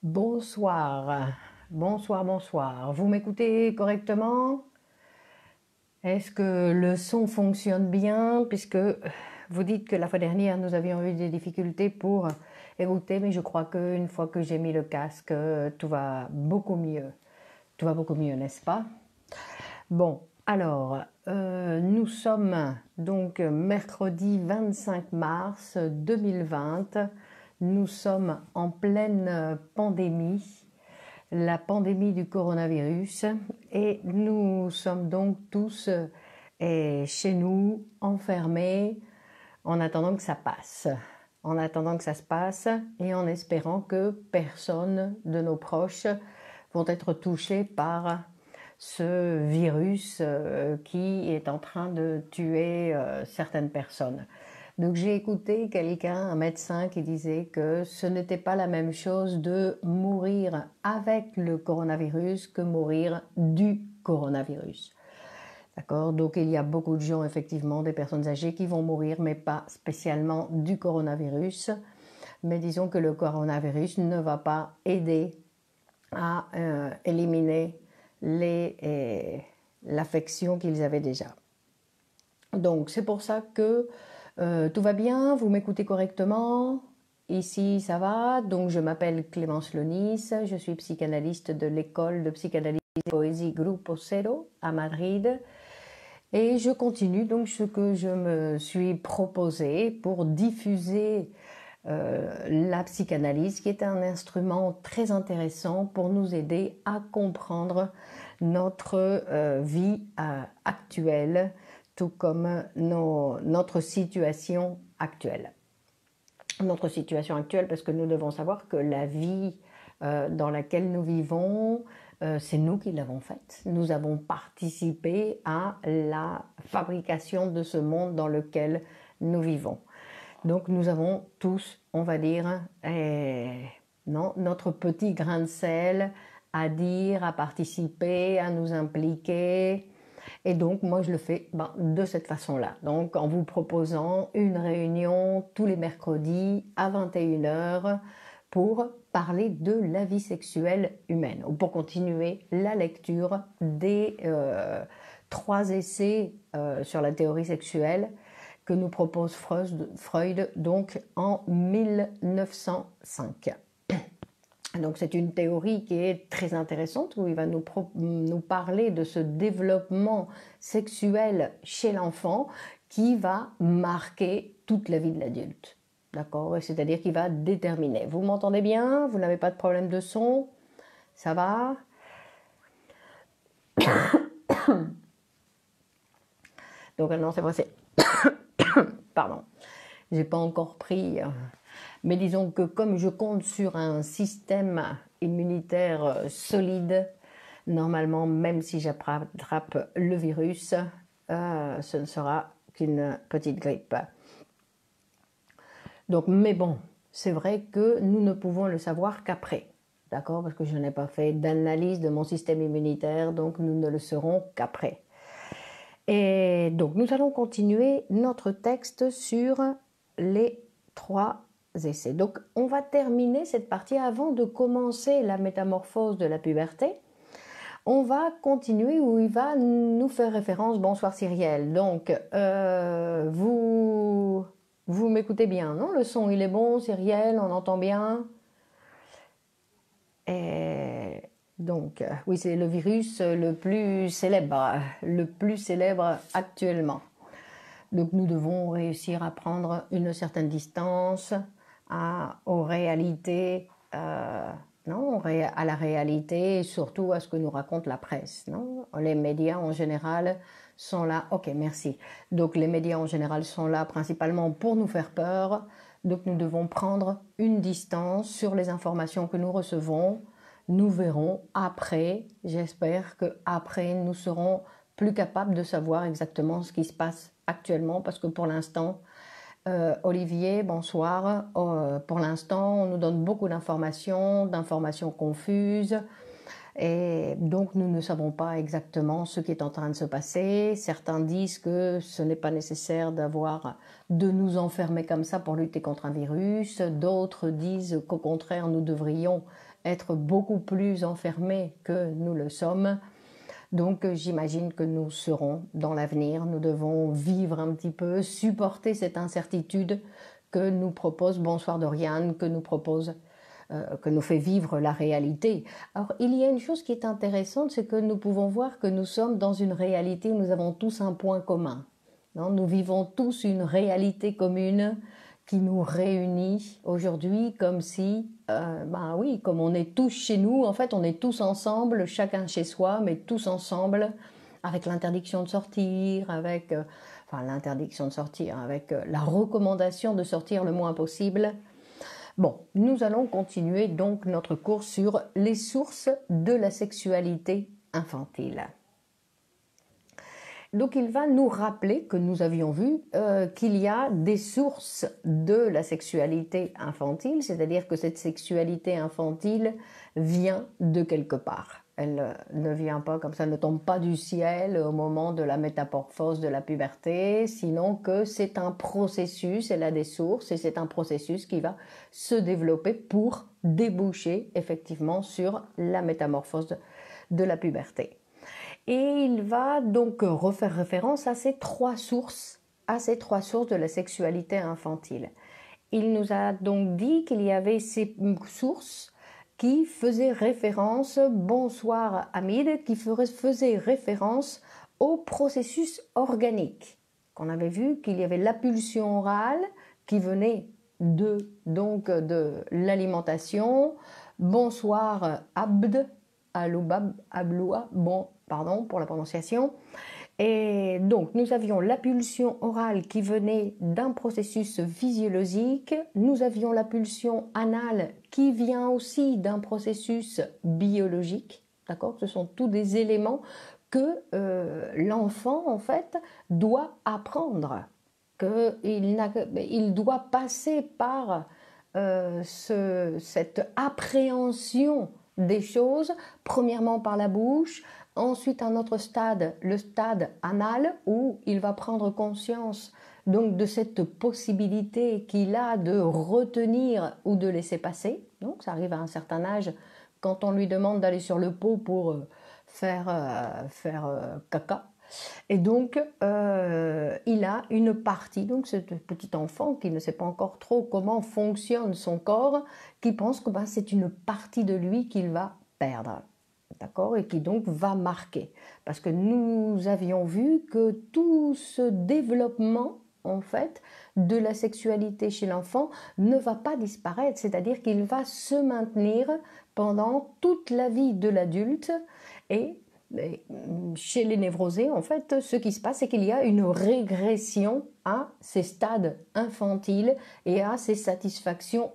Bonsoir, bonsoir, bonsoir. Vous m'écoutez correctement? Est-ce que le son fonctionne bien? Puisque vous dites que la fois dernière, nous avions eu des difficultés pour écouter, mais je crois qu'une fois que j'ai mis le casque, tout va beaucoup mieux. Tout va beaucoup mieux, n'est-ce pas? Bon, alors, nous sommes donc mercredi 25 mars 2020. Nous sommes en pleine pandémie, la pandémie du coronavirus, et nous sommes donc tous chez nous, enfermés, en attendant que ça passe. En attendant que ça se passe et en espérant que personne de nos proches vont être touchés par ce virus qui est en train de tuer certaines personnes. Donc j'ai écouté quelqu'un, un médecin, qui disait que ce n'était pas la même chose de mourir avec le coronavirus que mourir du coronavirus. D'accord? Donc il y a beaucoup de gens, effectivement, des personnes âgées qui vont mourir, mais pas spécialement du coronavirus. Mais disons que le coronavirus ne va pas aider à éliminer l'affection qu'ils avaient déjà. Donc c'est pour ça que tout va bien, vous m'écoutez correctement, ici ça va. Donc je m'appelle Clémence Lonis, je suis psychanalyste de l'école de psychanalyse et poésie Grupo Zero à Madrid. Et je continue donc ce que je me suis proposé pour diffuser la psychanalyse, qui est un instrument très intéressant pour nous aider à comprendre notre vie actuelle, tout comme notre situation actuelle. Notre situation actuelle, parce que nous devons savoir que la vie dans laquelle nous vivons, c'est nous qui l'avons faite. Nous avons participé à la fabrication de ce monde dans lequel nous vivons. Donc nous avons tous, on va dire, notre petit grain de sel à dire, à participer, à nous impliquer. Et donc moi je le fais de cette façon-là. Donc en vous proposant une réunion tous les mercredis à 21h pour parler de la vie sexuelle humaine, ou pour continuer la lecture des 3 essais sur la théorie sexuelle que nous propose Freud donc en 1905. Donc c'est une théorie qui est très intéressante, où il va nous parler de ce développement sexuel chez l'enfant qui va marquer toute la vie de l'adulte. D'accord? C'est-à-dire qu'il va déterminer. Vous m'entendez bien? Vous n'avez pas de problème de son? Ça va? Donc non, c'est vrai, c'est... Pardon, j'ai pas encore pris, mais disons que comme je compte sur un système immunitaire solide, normalement, même si j'attrape le virus, ce ne sera qu'une petite grippe. Donc, mais bon, c'est vrai que nous ne pouvons le savoir qu'après, d'accord? Parce que je n'ai pas fait d'analyse de mon système immunitaire, donc nous ne le saurons qu'après. Et donc, nous allons continuer notre texte sur les 3 essais. Donc, on va terminer cette partie avant de commencer la métamorphose de la puberté. On va continuer où il va nous faire référence. Bonsoir Cyrielle. Donc, vous m'écoutez bien, non? Le son, il est bon, Cyrielle, on entend bien? Et donc, oui, c'est le virus le plus célèbre actuellement. Donc, nous devons réussir à prendre une certaine distance aux réalités, non, à la réalité, et surtout à ce que nous raconte la presse. Non, les médias en général sont là. Ok, merci. Donc, les médias en général sont là principalement pour nous faire peur. Donc, nous devons prendre une distance sur les informations que nous recevons. Nous verrons après, j'espère qu'après, nous serons plus capables de savoir exactement ce qui se passe actuellement, parce que pour l'instant, Olivier, bonsoir, pour l'instant, on nous donne beaucoup d'informations confuses, et donc nous ne savons pas exactement ce qui est en train de se passer. Certains disent que ce n'est pas nécessaire de nous enfermer comme ça pour lutter contre un virus. D'autres disent qu'au contraire, nous devrions être beaucoup plus enfermés que nous le sommes. Donc j'imagine que nous serons dans l'avenir, nous devons vivre un petit peu, supporter cette incertitude que nous propose Bonsoir Doriane, que nous fait vivre la réalité. Alors il y a une chose qui est intéressante, c'est que nous pouvons voir que nous sommes dans une réalité où nous avons tous un point commun. Non, nous vivons tous une réalité commune qui nous réunit aujourd'hui comme si, oui, comme on est tous chez nous, en fait on est tous ensemble, chacun chez soi, mais tous ensemble, avec l'interdiction de sortir, avec la recommandation de sortir le moins possible. Bon, nous allons continuer donc notre cours sur les sources de la sexualité infantile. Donc il va nous rappeler que nous avions vu qu'il y a des sources de la sexualité infantile, c'est-à-dire que cette sexualité infantile vient de quelque part. Elle ne vient pas comme ça, ne tombe pas du ciel au moment de la métamorphose de la puberté, sinon que c'est un processus, elle a des sources et c'est un processus qui va se développer pour déboucher effectivement sur la métamorphose de la puberté. Et il va donc refaire référence à ces trois sources de la sexualité infantile. Il nous a donc dit qu'il y avait ces sources qui faisaient référence, bonsoir Hamid, qui faisaient référence au processus organique. Qu'on avait vu qu'il y avait la pulsion orale qui venait de l'alimentation, bonsoir Abd, Aloubab, Abloua, pardon pour la prononciation. Et donc, nous avions la pulsion orale qui venait d'un processus physiologique. Nous avions la pulsion anale qui vient aussi d'un processus biologique. D'accord ? Ce sont tous des éléments que l'enfant, en fait, doit apprendre. Il doit passer par cette appréhension des choses, premièrement par la bouche, ensuite un autre stade, le stade anal, où il va prendre conscience donc de cette possibilité qu'il a de retenir ou de laisser passer. Donc ça arrive à un certain âge, quand on lui demande d'aller sur le pot pour faire caca. Et donc, il a une partie, donc ce petit enfant qui ne sait pas encore trop comment fonctionne son corps, qui pense que c'est une partie de lui qu'il va perdre, d'accord, et qui donc va marquer. Parce que nous avions vu que tout ce développement, en fait, de la sexualité chez l'enfant ne va pas disparaître, c'est-à-dire qu'il va se maintenir pendant toute la vie de l'adulte et chez les névrosés, en fait, ce qui se passe, c'est qu'il y a une régression à ces stades infantiles et à ces satisfactions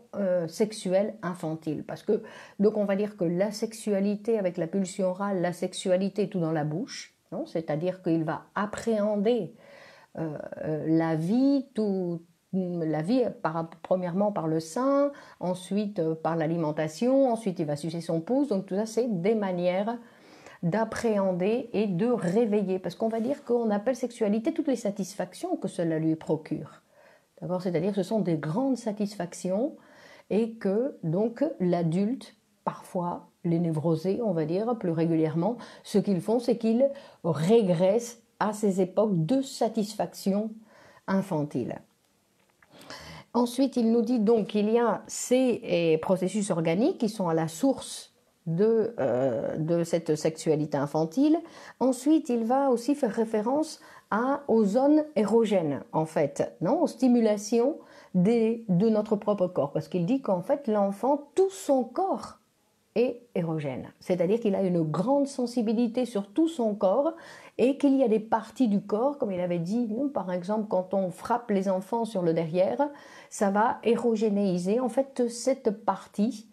sexuelles infantiles. Parce que, donc on va dire que la sexualité avec la pulsion orale, la sexualité est tout dans la bouche, c'est-à-dire qu'il va appréhender la vie, premièrement par le sein, ensuite par l'alimentation, ensuite il va sucer son pouce, donc tout ça c'est des manières d'appréhender et de réveiller, parce qu'on va dire qu'on appelle sexualité toutes les satisfactions que cela lui procure. D'accord ? C'est-à-dire que ce sont des grandes satisfactions et que donc l'adulte, parfois les névrosés, on va dire plus régulièrement, ce qu'ils font, c'est qu'ils régressent à ces époques de satisfaction infantile. Ensuite, il nous dit donc qu'il y a ces processus organiques qui sont à la source de cette sexualité infantile. Ensuite, il va aussi faire référence aux zones érogènes, en fait, aux stimulations de notre propre corps, parce qu'il dit qu'en fait, l'enfant, tout son corps est érogène, c'est-à-dire qu'il a une grande sensibilité sur tout son corps et qu'il y a des parties du corps, comme il avait dit, par exemple, quand on frappe les enfants sur le derrière, ça va érogénéiser, en fait, cette partie,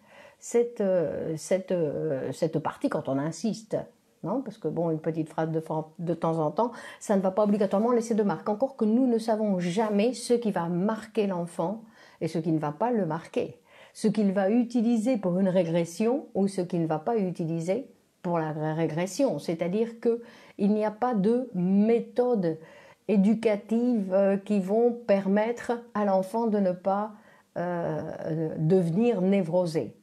quand on insiste, parce que une petite phrase de temps en temps, ça ne va pas obligatoirement laisser de marque. Encore que nous ne savons jamais ce qui va marquer l'enfant et ce qui ne va pas le marquer. Ce qu'il va utiliser pour une régression ou ce qu'il ne va pas utiliser pour la régression. C'est-à-dire qu'il n'y a pas de méthode éducative qui vont permettre à l'enfant de ne pas devenir névrosé.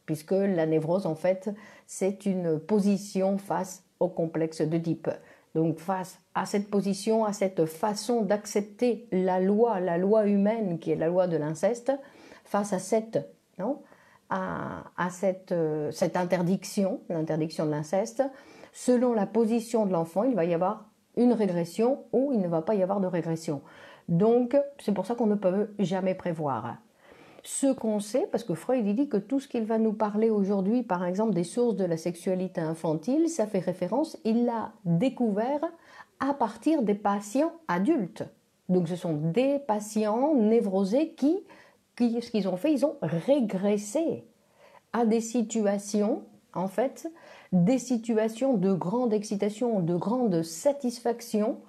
puisque la névrose, en fait, c'est une position face au complexe d'Oedipe. Donc face à cette position, à cette façon d'accepter la loi humaine qui est la loi de l'inceste, face à cette, non, cette interdiction, l'interdiction de l'inceste, selon la position de l'enfant, il va y avoir une régression ou il ne va pas y avoir de régression. Donc c'est pour ça qu'on ne peut jamais prévoir. Ce qu'on sait, parce que Freud il dit que tout ce qu'il va nous parler aujourd'hui, par exemple des sources de la sexualité infantile, ça fait référence, il l'a découvert à partir des patients adultes. Donc ce sont des patients névrosés qui ce qu'ils ont fait, ils ont régressé à des situations, en fait, des situations de grande excitation, de grande satisfaction,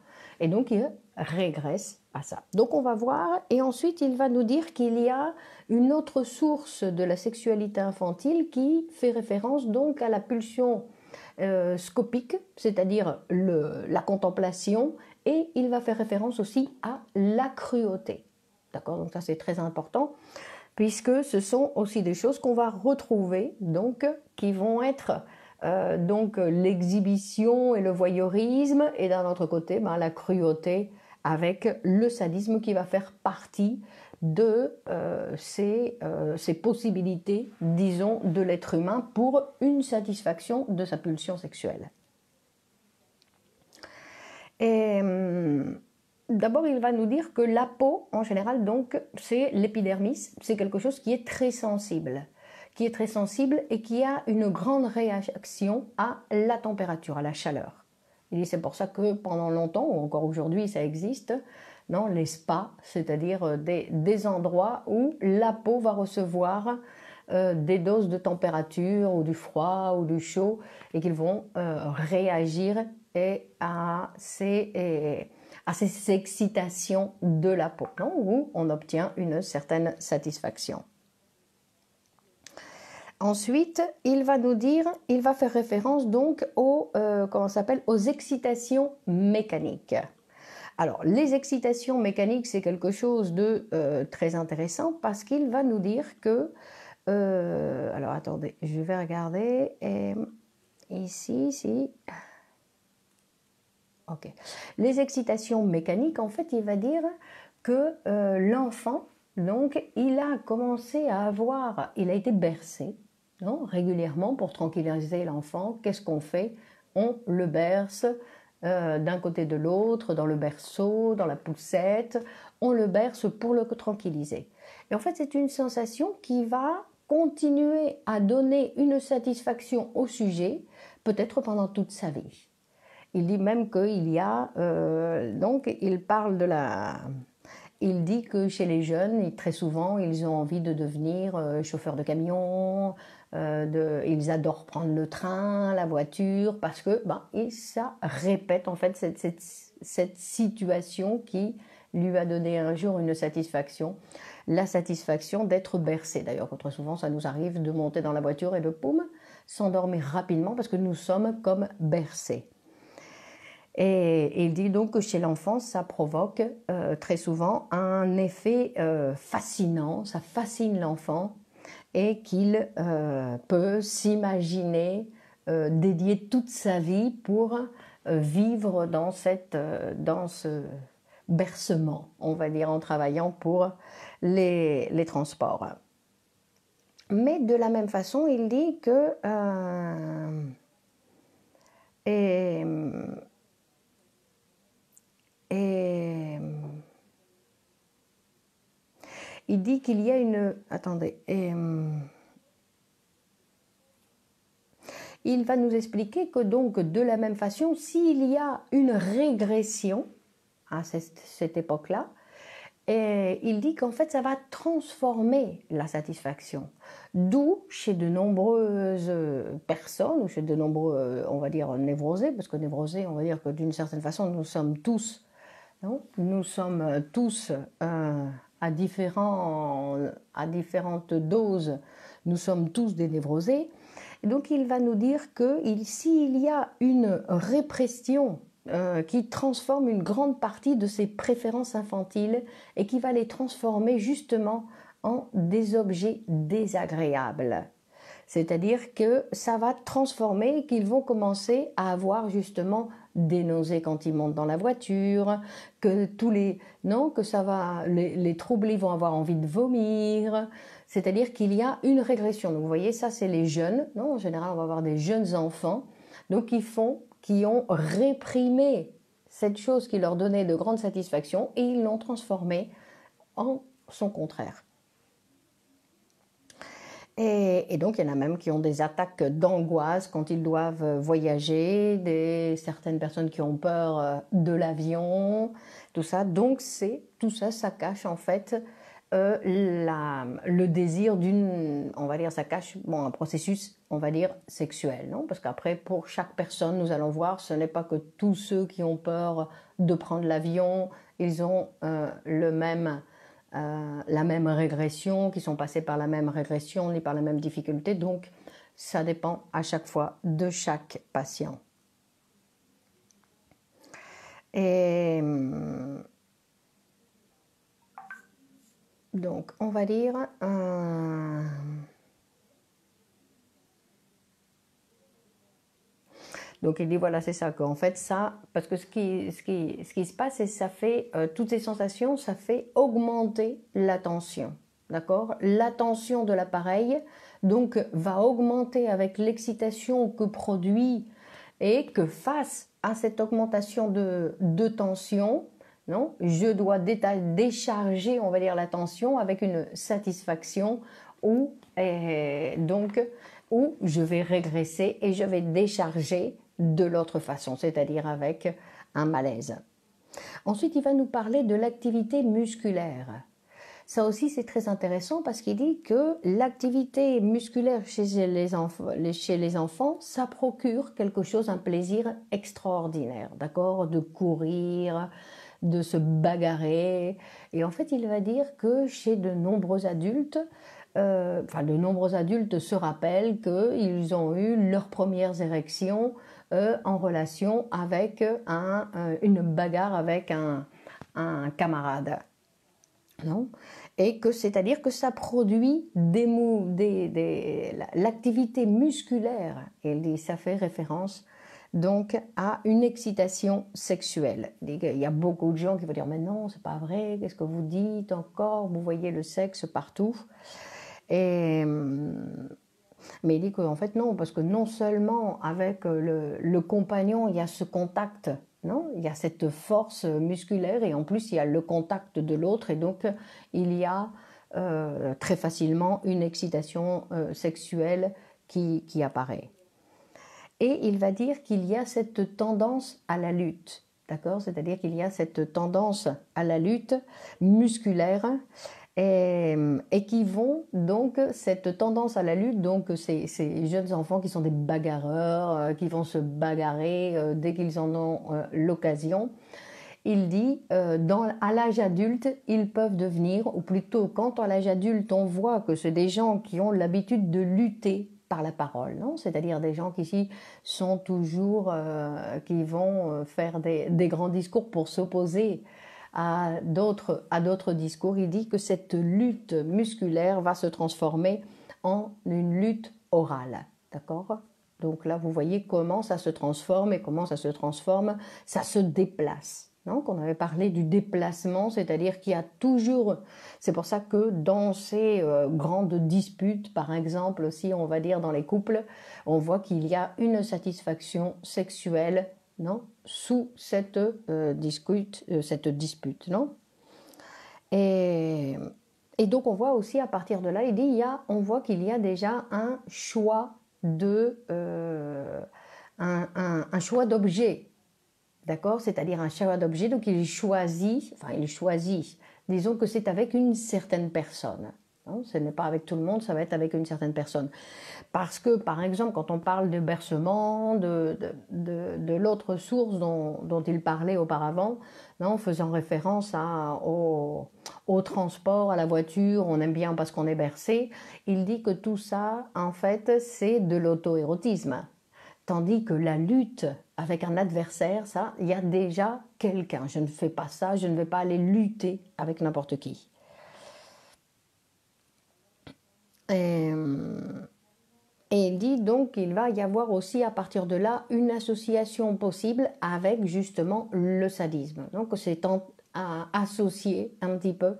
et donc ils régressent à ça. Donc on va voir, et ensuite il va nous dire qu'il y a une autre source de la sexualité infantile qui fait référence donc à la pulsion scopique, c'est-à-dire la contemplation, et il va faire référence aussi à la cruauté. D'accord, donc ça c'est très important, puisque ce sont aussi des choses qu'on va retrouver, donc qui vont être donc l'exhibition et le voyeurisme, et d'un autre côté la cruauté avec le sadisme qui va faire partie de ces possibilités, disons, de l'être humain pour une satisfaction de sa pulsion sexuelle. Et d'abord, il va nous dire que la peau, en général, donc, c'est l'épidermis, c'est quelque chose qui est très sensible et qui a une grande réaction à la température, à la chaleur. Il dit c'est pour ça que pendant longtemps, ou encore aujourd'hui, ça existe, non, les spas, c'est-à-dire des endroits où la peau va recevoir des doses de température ou du froid ou du chaud et qu'ils vont réagir à ces excitations de la peau, non, où on obtient une certaine satisfaction. Ensuite, il va nous dire, il va faire référence donc aux excitations mécaniques. Alors, les excitations mécaniques, c'est quelque chose de très intéressant parce qu'il va nous dire que... alors, attendez, je vais regarder. Ici. Ok. Les excitations mécaniques, en fait, il va dire que l'enfant, donc, il a commencé à avoir... Il a été bercé, non, régulièrement pour tranquilliser l'enfant. Qu'est-ce qu'on fait? On le berce d'un côté de l'autre, dans le berceau, dans la poussette, on le berce pour le tranquilliser. Et en fait, c'est une sensation qui va continuer à donner une satisfaction au sujet, peut-être pendant toute sa vie. Il dit même qu'il y a, donc il parle de il dit que chez les jeunes, très souvent, ils ont envie de devenir chauffeurs de camion, ils adorent prendre le train, la voiture, parce que ça répète en fait cette situation qui lui a donné un jour une satisfaction, la satisfaction d'être bercé. D'ailleurs, très souvent, ça nous arrive de monter dans la voiture et de poum, s'endormir rapidement parce que nous sommes comme bercés. Et il dit donc que chez l'enfant, ça provoque très souvent un effet fascinant, ça fascine l'enfant et qu'il peut s'imaginer dédier toute sa vie pour vivre dans ce bercement, on va dire, en travaillant pour les transports. Mais de la même façon, il dit que il dit qu'il y a une... Attendez. Il va nous expliquer que donc de la même façon, s'il y a une régression à cette époque-là, il dit qu'en fait ça va transformer la satisfaction. D'où chez de nombreuses personnes, ou chez de nombreux, on va dire, névrosés, parce que névrosés, on va dire que d'une certaine façon nous sommes tous, non, nous sommes tous à différentes doses, nous sommes tous des névrosés. Et donc il va nous dire que s'il y a une répression qui transforme une grande partie de ses préférences infantiles et qui va les transformer justement en des objets désagréables. C'est-à-dire que ça va transformer, qu'ils vont commencer à avoir justement des nausées quand ils montent dans la voiture, que que ça va, les troubles, ils vont avoir envie de vomir. C'est-à-dire qu'il y a une régression. Donc vous voyez, ça c'est les jeunes, non? En général, on va avoir des jeunes enfants, donc qui ont réprimé cette chose qui leur donnait de grandes satisfactions et ils l'ont transformée en son contraire. Et donc, il y en a même qui ont des attaques d'angoisse quand ils doivent voyager, certaines personnes qui ont peur de l'avion, tout ça. Donc, tout ça, ça cache en fait le désir on va dire, ça cache un processus, on va dire, sexuel, non? Parce qu'après, pour chaque personne, nous allons voir, ce n'est pas que tous ceux qui ont peur de prendre l'avion, ils ont la même régression, qui sont passés par la même régression ni par la même difficulté. Donc, ça dépend à chaque fois de chaque patient. Et donc, on va dire... Donc il dit voilà, c'est ça, qu'en fait ça, parce que ce qui se passe, c'est que ça fait, toutes ces sensations, ça fait augmenter la tension, d'accord? La tension de l'appareil, donc, va augmenter avec l'excitation que produit et que face à cette augmentation de tension, non, je dois décharger, on va dire, la tension avec une satisfaction où je vais régresser et je vais décharger de l'autre façon, c'est-à-dire avec un malaise. Ensuite, il va nous parler de l'activité musculaire. Ça aussi, c'est très intéressant parce qu'il dit que l'activité musculaire chez les enfants, ça procure quelque chose, un plaisir extraordinaire, d'accord? De courir, de se bagarrer. Et en fait, il va dire que chez de nombreux adultes, de nombreux adultes se rappellent qu'ils ont eu leurs premières érections en relation avec une bagarre avec un camarade. Non? Et que c'est-à-dire que ça produit l'activité musculaire. Et ça fait référence donc à une excitation sexuelle. Il y a beaucoup de gens qui vont dire mais non, c'est pas vrai, qu'est-ce que vous dites encore, vous voyez le sexe partout. Mais il dit qu'en fait non, parce que non seulement avec le compagnon, il y a ce contact, non, il y a cette force musculaire et en plus il y a le contact de l'autre et donc il y a très facilement une excitation sexuelle qui apparaît. Et il va dire qu'il y a cette tendance à la lutte, d'accord? C'est-à-dire qu'il y a cette tendance à la lutte musculaire et qui vont donc, cette tendance à la lutte, donc ces jeunes enfants qui sont des bagarreurs, qui vont se bagarrer dès qu'ils en ont l'occasion, il dit à l'âge adulte, ils peuvent devenir, ou plutôt quand à l'âge adulte on voit que c'est des gens qui ont l'habitude de lutter par la parole, non? C'est-à-dire des gens qui ici sont toujours, qui vont faire des grands discours pour s'opposer à d'autres discours. Il dit que cette lutte musculaire va se transformer en une lutte orale, d'accord? Donc là, vous voyez comment ça se transforme et comment ça se transforme, ça se déplace. Donc on avait parlé du déplacement, c'est-à-dire qu'il y a toujours... C'est pour ça que dans ces grandes disputes, par exemple, aussi on va dire dans les couples, on voit qu'il y a une satisfaction sexuelle, non, sous cette dispute, non? Et donc on voit aussi à partir de là, on voit qu'il y a déjà un choix un choix d'objet. D'accord? C'est-à-dire un choix d'objet, donc il choisit, disons que c'est avec une certaine personne. Non, ce n'est pas avec tout le monde, ça va être avec une certaine personne. Parce que, par exemple, quand on parle de bercement, de l'autre source dont il parlait auparavant, non, faisant référence au transport, à la voiture, on aime bien parce qu'on est bercé, il dit que tout ça, en fait, c'est de l'auto-érotisme. Tandis que la lutte avec un adversaire, ça, il y a déjà quelqu'un. Je ne fais pas ça, je ne vais pas aller lutter avec n'importe qui. donc il va y avoir aussi à partir de là une association possible avec justement le sadisme. Donc c'est associé un petit peu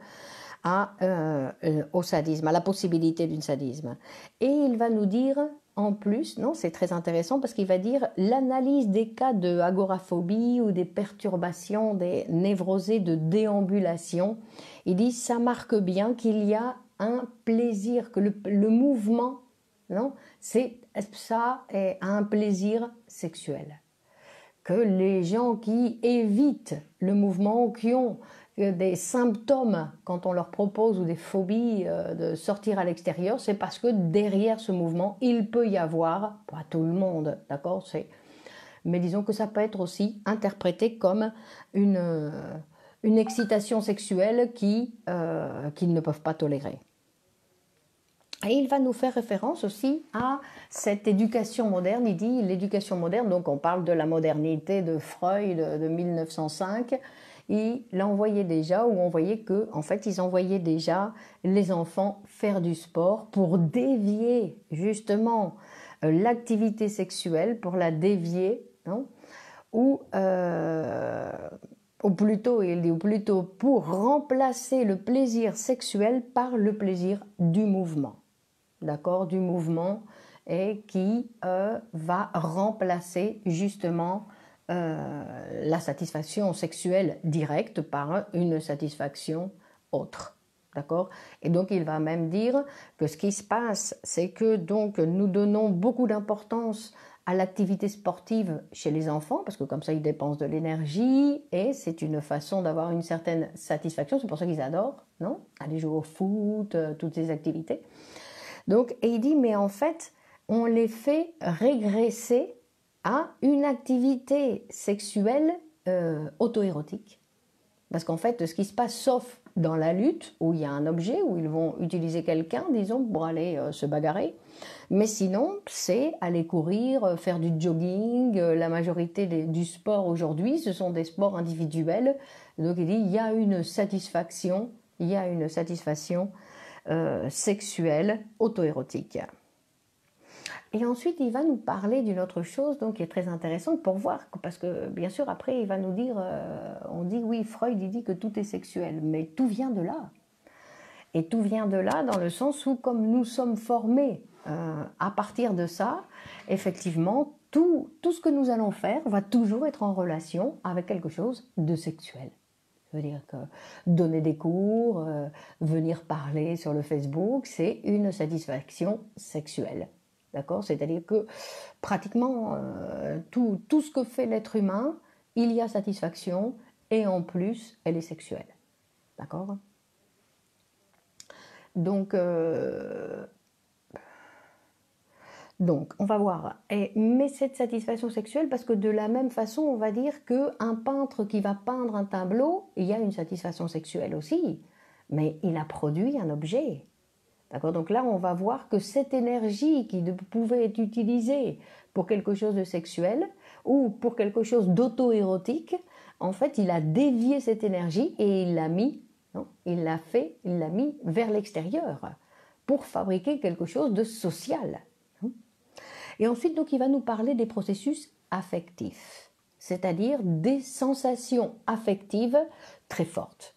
au sadisme, à la possibilité d'un sadisme. Et il va nous dire en plus, non, c'est très intéressant parce qu'il va dire l'analyse des cas de agoraphobie ou des perturbations, des névrosés de déambulation. Il dit ça marque bien qu'il y a un plaisir, que le mouvement, non, ça est un plaisir sexuel. Que les gens qui évitent le mouvement, qui ont des symptômes quand on leur propose ou des phobies de sortir à l'extérieur, c'est parce que derrière ce mouvement, il peut y avoir, pas tout le monde, d'accord, mais disons que ça peut être aussi interprété comme une excitation sexuelle qu'ils ne peuvent pas tolérer. Et il va nous faire référence aussi à cette éducation moderne. Il dit l'éducation moderne, donc on parle de la modernité de Freud de 1905. Il envoyait déjà, ou on voyait que, en fait, ils envoyaient déjà les enfants faire du sport pour dévier justement l'activité sexuelle, pour la dévier, non, ou plutôt, il dit, ou plutôt pour remplacer le plaisir sexuel par le plaisir du mouvement. D'accord, du mouvement, et qui va remplacer justement la satisfaction sexuelle directe par une satisfaction autre. D'accord. Et donc il va même dire que ce qui se passe, c'est que donc nous donnons beaucoup d'importance à l'activité sportive chez les enfants, parce que comme ça ils dépensent de l'énergie et c'est une façon d'avoir une certaine satisfaction. C'est pour ça qu'ils adorent, non, aller jouer au foot, toutes ces activités. Donc, et il dit, mais en fait, on les fait régresser à une activité sexuelle auto-érotique. Parce qu'en fait, ce qui se passe, sauf dans la lutte, où il y a un objet, où ils vont utiliser quelqu'un, disons, pour aller se bagarrer, mais sinon, c'est aller courir, faire du jogging. La majorité du sport aujourd'hui, ce sont des sports individuels. Donc, il dit, il y a une satisfaction, sexuelle auto-érotique. Et ensuite, il va nous parler d'une autre chose donc, qui est très intéressante pour voir, parce que bien sûr, après, il va nous dire, on dit, oui, Freud, il dit que tout est sexuel, mais tout vient de là. Et tout vient de là dans le sens où, comme nous sommes formés à partir de ça, effectivement, tout ce que nous allons faire va toujours être en relation avec quelque chose de sexuel. Ça veut dire que donner des cours, venir parler sur le Facebook, c'est une satisfaction sexuelle. D'accord ? C'est-à-dire que pratiquement tout ce que fait l'être humain, il y a satisfaction et en plus, elle est sexuelle. D'accord ? Donc, on va voir. Mais cette satisfaction sexuelle, parce que de la même façon, on va dire qu'un peintre qui va peindre un tableau, il y a une satisfaction sexuelle aussi, mais il a produit un objet. D'accord ? Donc là, on va voir que cette énergie qui pouvait être utilisée pour quelque chose de sexuel ou pour quelque chose d'auto-érotique, en fait, il a dévié cette énergie et il l'a mis, il l'a mis vers l'extérieur pour fabriquer quelque chose de social. Et ensuite, donc, il va nous parler des processus affectifs, c'est-à-dire des sensations affectives très fortes,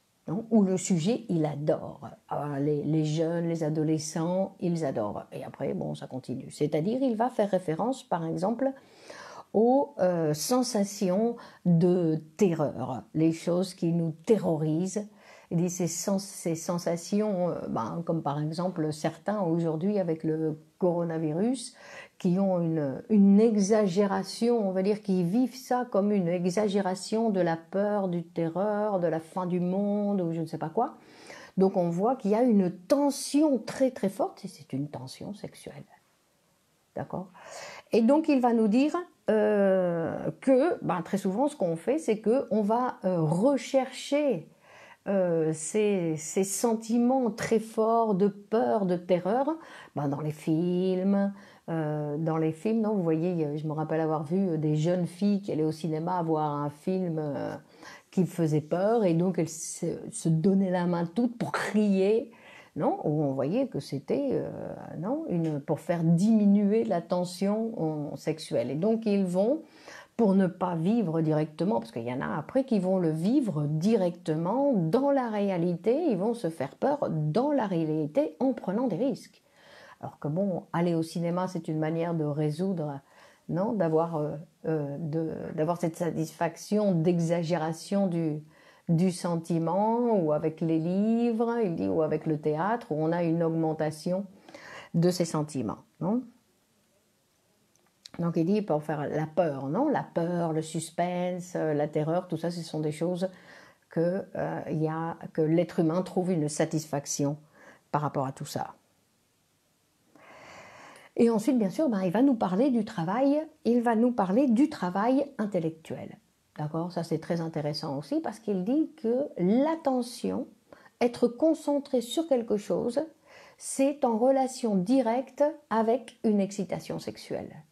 où le sujet, il adore. Alors, les jeunes, les adolescents, ils adorent. Et après, bon, ça continue. C'est-à-dire, il va faire référence, par exemple, aux sensations de terreur, les choses qui nous terrorisent. Il dit ces sensations, comme par exemple certains aujourd'hui avec le coronavirus, qui ont une exagération, on va dire, qui vivent ça comme une exagération de la peur, du terreur, de la fin du monde ou je ne sais pas quoi. Donc on voit qu'il y a une tension très très forte et c'est une tension sexuelle. D'accord ? Et donc il va nous dire que très souvent ce qu'on fait, c'est qu'on va rechercher ces sentiments très forts de peur, de terreur, dans les films. Non, vous voyez, je me rappelle avoir vu des jeunes filles qui allaient au cinéma voir un film qui faisait peur et donc elles se donnaient la main toute pour crier. non, où on voyait que c'était non, pour faire diminuer la tension sexuelle. Et donc ils vont, pour ne pas vivre directement, parce qu'il y en a après qui vont le vivre directement dans la réalité, ils vont se faire peur dans la réalité en prenant des risques. Alors que bon, aller au cinéma, c'est une manière de résoudre, non, d'avoir cette satisfaction d'exagération du sentiment, ou avec les livres, il dit, ou avec le théâtre, où on a une augmentation de ces sentiments, non? Donc il dit pour faire la peur, non? La peur, le suspense, la terreur, tout ça, ce sont des choses que l'être humain trouve une satisfaction par rapport à tout ça. Et ensuite, bien sûr, il va nous parler du travail, intellectuel. D'accord? Ça, c'est très intéressant aussi parce qu'il dit que l'attention, être concentré sur quelque chose, c'est en relation directe avec une excitation sexuelle.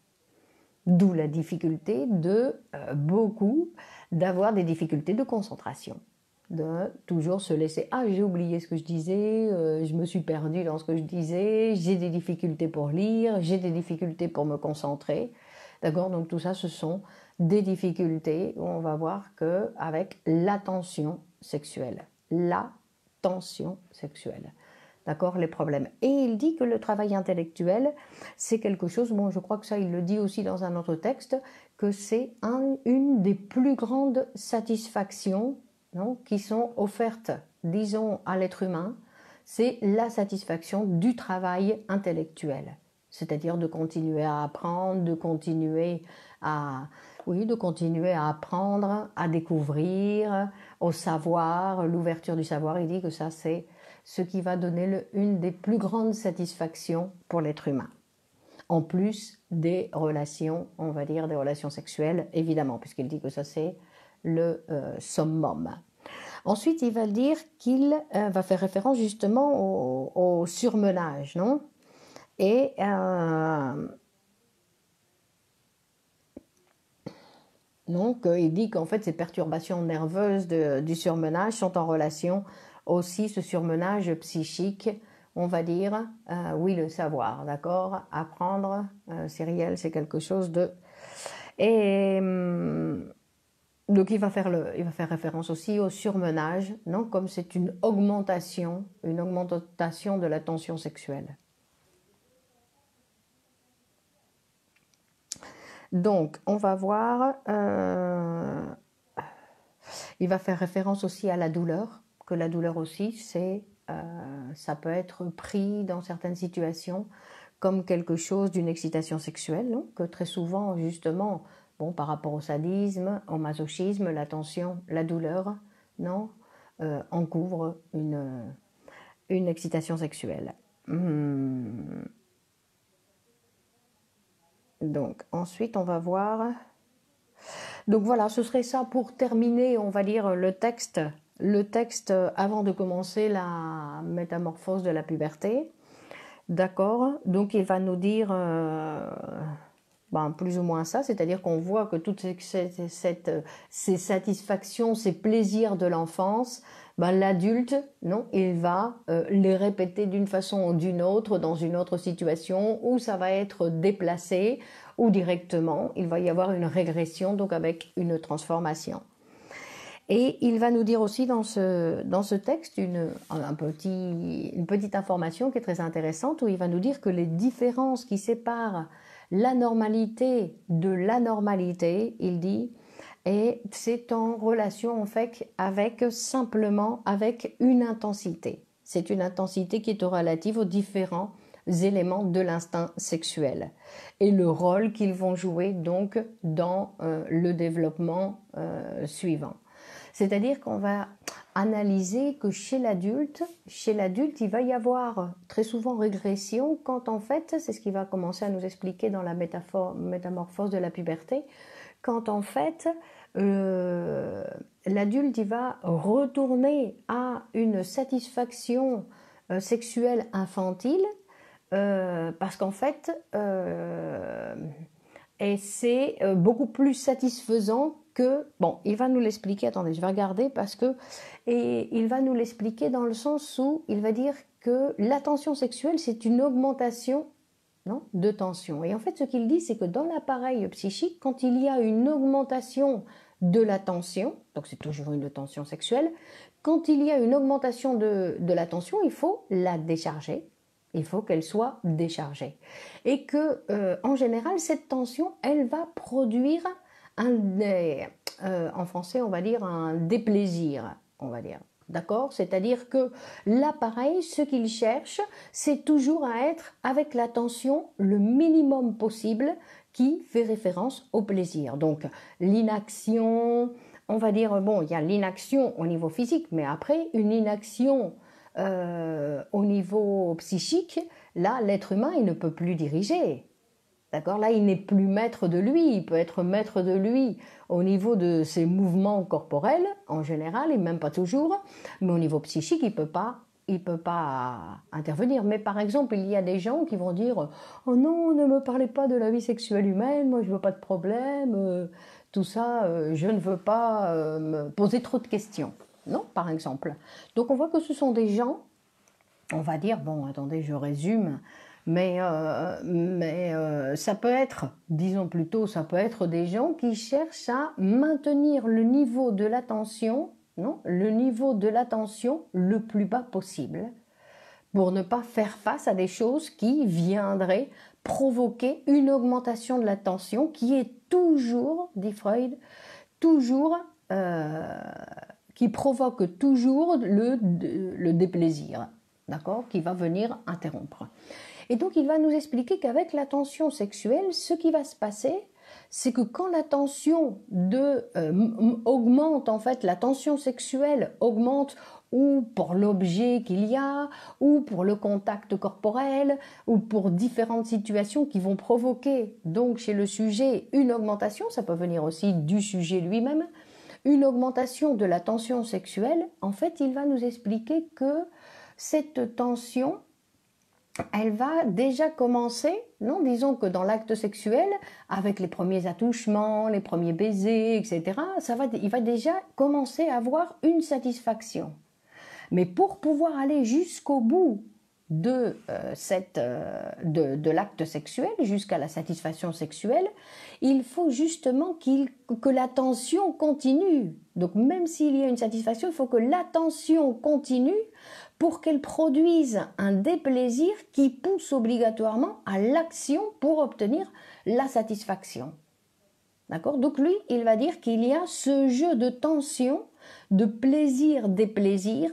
D'où la difficulté de beaucoup d'avoir des difficultés de concentration. De toujours se laisser « Ah, j'ai oublié ce que je disais, je me suis perdue dans ce que je disais, j'ai des difficultés pour lire, j'ai des difficultés pour me concentrer. » D'accord? Donc tout ça, ce sont des difficultés où on va voir qu'avec l'attention sexuelle. L'attention sexuelle. D'accord, les problèmes. Et il dit que le travail intellectuel, c'est quelque chose, bon, je crois que ça, il le dit aussi dans un autre texte, que c'est une des plus grandes satisfactions, non, qui sont offertes, disons, à l'être humain, c'est la satisfaction du travail intellectuel. C'est-à-dire de continuer à apprendre, de continuer à apprendre, à découvrir, au savoir, l'ouverture du savoir. Il dit que ça, c'est ce qui va donner une des plus grandes satisfactions pour l'être humain. En plus des relations, on va dire des relations sexuelles, évidemment, puisqu'il dit que ça c'est le summum. Ensuite, il va dire qu'il va faire référence justement au surmenage, non? Et donc, il dit qu'en fait, ces perturbations nerveuses du surmenage sont en relation aussi, ce surmenage psychique, on va dire, oui, le savoir, d'accord? Apprendre, c'est réel, c'est quelque chose de... Et donc, il va faire référence aussi au surmenage, non? Comme c'est une augmentation de la tension sexuelle. Donc, on va voir, il va faire référence aussi à la douleur, que la douleur aussi, ça peut être pris dans certaines situations comme quelque chose d'une excitation sexuelle, non? Que très souvent, justement, bon, par rapport au sadisme, au masochisme, la tension, la douleur, non, en couvre une excitation sexuelle. Donc, ensuite, on va voir... Donc voilà, ce serait ça pour terminer, on va dire, le texte avant de commencer la métamorphose de la puberté. D'accord? Donc il va nous dire plus ou moins ça, c'est-à-dire qu'on voit que toutes ces satisfactions, ces plaisirs de l'enfance, l'adulte, non, il va les répéter d'une façon ou d'une autre, dans une autre situation, où ça va être déplacé, ou directement, il va y avoir une régression, donc avec une transformation. Et il va nous dire aussi dans ce texte une petite information qui est très intéressante, où il va nous dire que les différences qui séparent la normalité de l'anormalité, il dit, et c'est en relation en fait avec une intensité. C'est une intensité qui est relative aux différents éléments de l'instinct sexuel et le rôle qu'ils vont jouer donc dans le développement suivant. C'est-à-dire qu'on va analyser que chez l'adulte, il va y avoir très souvent régression quand en fait, c'est ce qui va commencer à nous expliquer dans la métamorphose de la puberté, quand en fait l'adulte il va retourner à une satisfaction sexuelle infantile parce qu'en fait et c'est beaucoup plus satisfaisant que, bon, il va nous l'expliquer, attendez, je vais regarder parce que, et il va nous l'expliquer dans le sens où il va dire que la tension sexuelle, c'est une augmentation, non, de tension. Et en fait, ce qu'il dit, c'est que dans l'appareil psychique, quand il y a une augmentation de la tension, donc c'est toujours une tension sexuelle, quand il y a une augmentation de la tension, il faut la décharger. Il faut qu'elle soit déchargée. Et que, en général, cette tension, elle va produire en français, on va dire un déplaisir, on va dire. D'accord? C'est-à-dire que l'appareil, ce qu'il cherche, c'est toujours à être avec la tension le minimum possible qui fait référence au plaisir. Donc l'inaction, on va dire, bon, il y a l'inaction au niveau physique, mais après, une inaction au niveau psychique, là, l'être humain, il ne peut plus diriger. D'accord? Là, il n'est plus maître de lui, il peut être maître de lui au niveau de ses mouvements corporels, en général, et même pas toujours, mais au niveau psychique, il peut pas intervenir. Mais par exemple, il y a des gens qui vont dire « Oh non, ne me parlez pas de la vie sexuelle humaine, moi je veux pas de problème, tout ça, je ne veux pas me poser trop de questions. » Non, par exemple. Donc on voit que ce sont des gens, on va dire, bon, attendez, je résume, mais ça peut être, disons plutôt, ça peut être des gens qui cherchent à maintenir le niveau de l'attention, non, le niveau de l'attention le plus bas possible, pour ne pas faire face à des choses qui viendraient provoquer une augmentation de la tension qui est toujours, dit Freud, toujours, qui provoque toujours le déplaisir, d'accord, qui va venir interrompre. Et donc il va nous expliquer qu'avec la tension sexuelle, ce qui va se passer, c'est que quand la tension augmente, en fait, la tension sexuelle augmente ou pour l'objet qu'il y a, ou pour le contact corporel, ou pour différentes situations qui vont provoquer donc chez le sujet une augmentation, ça peut venir aussi du sujet lui-même, une augmentation de la tension sexuelle. En fait, il va nous expliquer que cette tension, elle va déjà commencer, non, disons que dans l'acte sexuel, avec les premiers attouchements, les premiers baisers, etc., il va déjà commencer à avoir une satisfaction. Mais pour pouvoir aller jusqu'au bout de l'acte sexuel, jusqu'à la satisfaction sexuelle, il faut justement que la tension continue. Donc même s'il y a une satisfaction, il faut que la tension continue pour qu'elle produise un déplaisir qui pousse obligatoirement à l'action pour obtenir la satisfaction. D'accord? Donc lui, il va dire qu'il y a ce jeu de tension, de plaisir-déplaisir.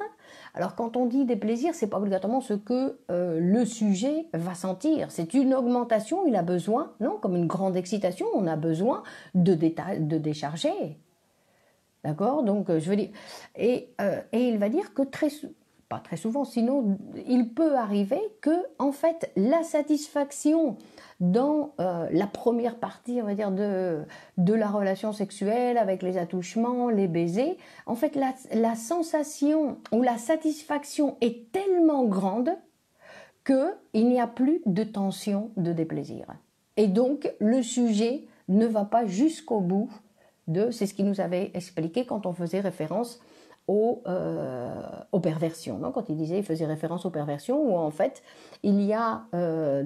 Alors quand on dit déplaisir, c'est pas obligatoirement ce que le sujet va sentir. C'est une augmentation, il a besoin, non, comme une grande excitation, on a besoin de décharger. D'accord? Donc je veux dire, et il va dire que pas très souvent, sinon il peut arriver que en fait la satisfaction dans la première partie, on va dire, de la relation sexuelle avec les attouchements, les baisers, en fait la sensation ou la satisfaction est tellement grande qu'il n'y a plus de tension, de déplaisir. Et donc le sujet ne va pas jusqu'au bout c'est ce qu'il nous avait expliqué quand on faisait référence aux perversions, non, quand il faisait référence aux perversions, où en fait il y a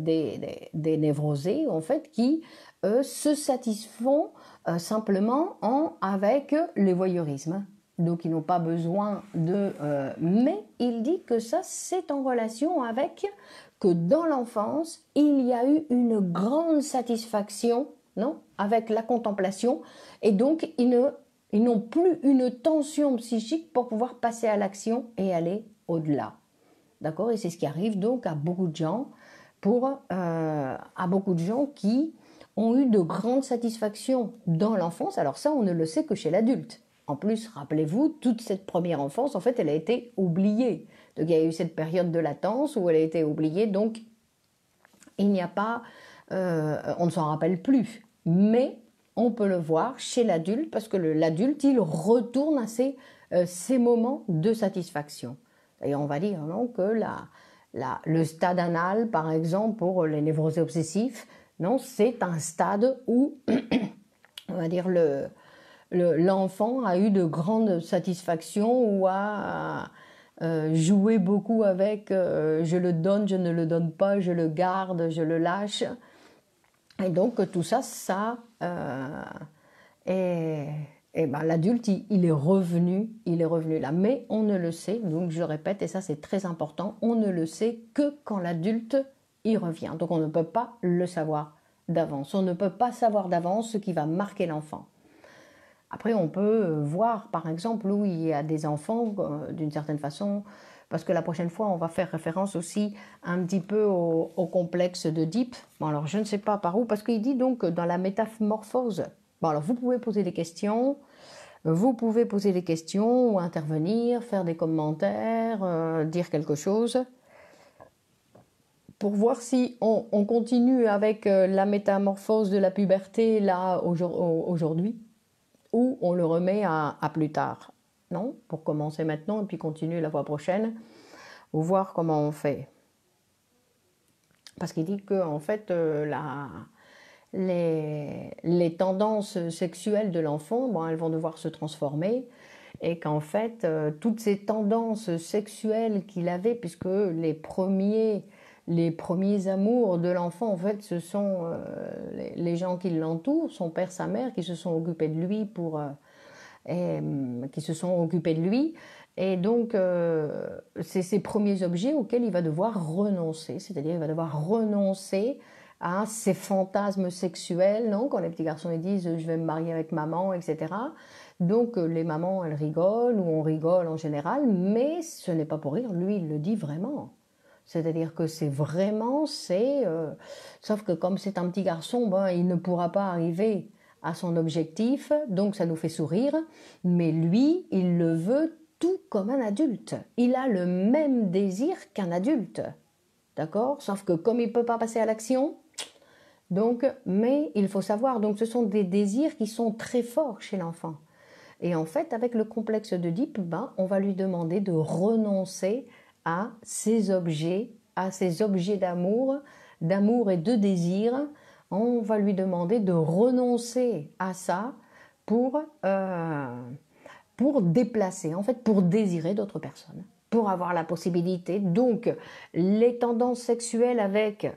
des névrosés en fait qui se satisfont simplement avec le voyeurisme. Donc ils n'ont pas besoin mais il dit que ça c'est en relation avec que dans l'enfance il y a eu une grande satisfaction, non, avec la contemplation, et donc ils n'ont plus une tension psychique pour pouvoir passer à l'action et aller au-delà. D'accord? Et c'est ce qui arrive donc à beaucoup de gens, à beaucoup de gens qui ont eu de grandes satisfactions dans l'enfance. Alors ça, on ne le sait que chez l'adulte. En plus, rappelez-vous, toute cette première enfance, en fait, elle a été oubliée. Donc il y a eu cette période de latence où elle a été oubliée, donc il n'y a pas, on ne s'en rappelle plus. Mais on peut le voir chez l'adulte, parce que l'adulte, il retourne à ces moments de satisfaction. Et on va dire non, que le stade anal, par exemple, pour les névrosés obsessifs, non, c'est un stade où, on va dire, l'enfant a eu de grandes satisfactions ou a jouer beaucoup avec je le donne, je ne le donne pas, je le garde, je le lâche. Et donc tout ça, et ben, l'adulte, il est revenu là. Mais on ne le sait, donc je répète, et ça c'est très important, on ne le sait que quand l'adulte y revient. Donc on ne peut pas le savoir d'avance. On ne peut pas savoir d'avance ce qui va marquer l'enfant. Après, on peut voir, par exemple, où il y a des enfants, d'une certaine façon, parce que la prochaine fois, on va faire référence aussi un petit peu au complexe d'Oedipe. Bon, alors, je ne sais pas par où, parce qu'il dit donc dans la métamorphose. Bon, alors, vous pouvez poser des questions, ou intervenir, faire des commentaires, dire quelque chose, pour voir si on continue avec la métamorphose de la puberté, là, aujourd'hui, ou on le remet à plus tard. Non, pour commencer maintenant et puis continuer la fois prochaine, ou voir comment on fait. Parce qu'il dit que en fait, les tendances sexuelles de l'enfant, bon, elles vont devoir se transformer, et qu'en fait, toutes ces tendances sexuelles qu'il avait, puisque les premiers amours de l'enfant, en fait, ce sont les gens qui l'entourent, son père, sa mère, qui se sont occupés de lui et donc c'est ces premiers objets auxquels il va devoir renoncer, c'est-à-dire il va devoir renoncer à ses fantasmes sexuels, non, quand les petits garçons ils disent je vais me marier avec maman, etc. Donc les mamans elles rigolent, ou on rigole en général, mais ce n'est pas pour rire, lui il le dit vraiment. C'est-à-dire que c'est vraiment, sauf que comme c'est un petit garçon, ben, il ne pourra pas arriver à son objectif, donc ça nous fait sourire, mais lui, il le veut tout comme un adulte. Il a le même désir qu'un adulte, d'accord? Sauf que comme il ne peut pas passer à l'action, donc, mais il faut savoir, donc ce sont des désirs qui sont très forts chez l'enfant. Et en fait, avec le complexe d'Oedipe, ben, on va lui demander de renoncer à ces objets d'amour et de désir. On va lui demander de renoncer à ça pour déplacer, en fait, pour désirer d'autres personnes, pour avoir la possibilité. Donc, les tendances sexuelles avec